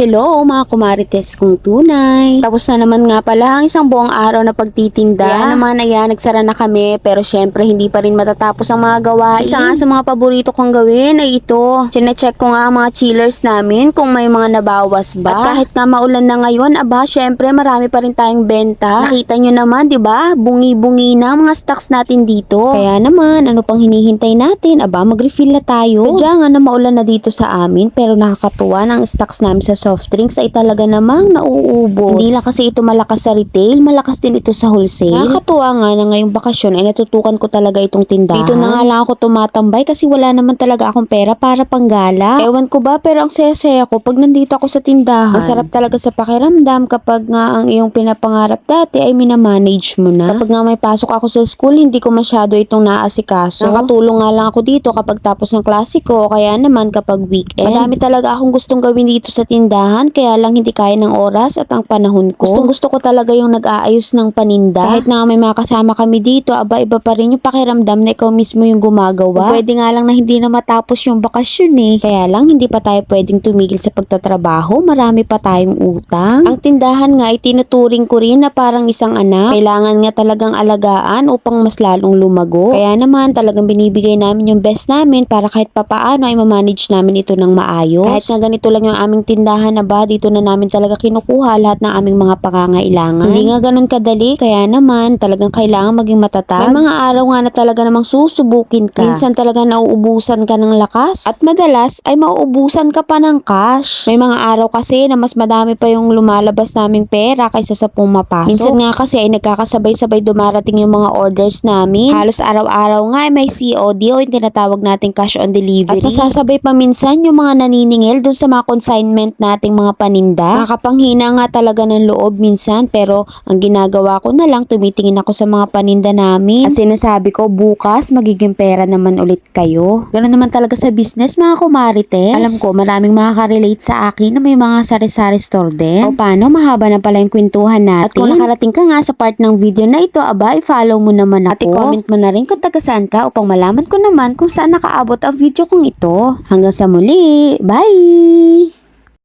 Hello mga kumarites kong tunay. Tapos na naman nga pala ang isang buong araw na pagtitinda. Kaya naman ayan, nagsara na kami pero syempre hindi pa rin matatapos ang mga gawain. Isa nga sa mga paborito kong gawin ay ito. Sinecheck ko nga ang mga chillers namin kung may mga nabawas ba. At kahit nga maulan na ngayon, aba syempre marami pa rin tayong benta. Nakita nyo naman, 'di ba? Bungi-bungi na ang mga stocks natin dito. Kaya naman, ano pang hinihintay natin? Aba, mag-refill na tayo. Sadya nga na maulan na dito sa amin pero nakakatuwa na ang stocks namin sa soft drinks ay talaga namang nauubos. Hindi lang kasi ito malakas sa retail, malakas din ito sa wholesale. Nakakatuwa nga na ngayong bakasyon ay natutukan ko talaga itong tindahan. Dito na nga lang ako tumatambay kasi wala naman talaga akong pera para panggala. Ewan ko ba pero ang saya-saya ko pag nandito ako sa tindahan. Masarap talaga sa pakiramdam kapag nga ang iyong pinapangarap dati ay minamanage mo na. Kapag nga may pasok ako sa school, hindi ko masyado itong naasikaso. Nakatulong nga lang ako dito kapag tapos ng klase ko, kaya naman kapag weekend. Madami talaga akong gustong gawin dito sa tindahan, kaya lang hindi kaya ng oras at ang panahon ko. Gustong gusto ko talaga yung nag-aayos ng paninda. Kahit na may mga kasama kami dito, aba iba pa rin yung pakiramdam na ikaw mismo yung gumagawa. Pwede nga lang na hindi na matapos yung bakasyon eh. Kaya lang hindi pa tayo pwedeng tumigil sa pagtatrabaho, marami pa tayong utang. Ang tindahan nga ay tinuturing ko rin na parang isang anak. Kailangan nga talagang alagaan upang mas lalong lumago. Kaya naman talagang binibigay namin yung best namin para kahit papaano ay mamanage namin ito ng maayos. Kahit nga ganito lang yung aming tindahan na ba, dito na namin talaga kinukuha lahat ng aming mga pangangailangan. Hindi nga ganun kadali, kaya naman talagang kailangan maging matatag. May mga araw nga na talaga namang susubukin ka. Minsan talaga nauubusan ka ng lakas at madalas ay mauubusan ka pa ng cash. May mga araw kasi na mas madami pa yung lumalabas naming pera kaysa sa pumapasok. Minsan nga kasi ay nagkakasabay-sabay dumarating yung mga orders namin. Halos araw-araw nga ay may COD o yung tinatawag nating cash on delivery. At nasasabay pa minsan yung mga naniningil dun sa mga consignment nating mga paninda. Nakapanghina nga talaga ng loob minsan pero ang ginagawa ko na lang tumitingin ako sa mga paninda namin at sinasabi ko bukas magiging pera naman ulit kayo. Ganun naman talaga sa business mga kumarites. Alam ko maraming makaka-relate sa akin na may mga sari-sari store din. O paano, mahaba na pala yung kwentuhan natin. At kung nakarating ka nga sa part ng video na ito, aba i-follow mo naman ako. At i-comment mo na rin kung taga saan ka upang malaman ko naman kung saan nakaabot ang video kong ito. Hanggang sa muli. Bye!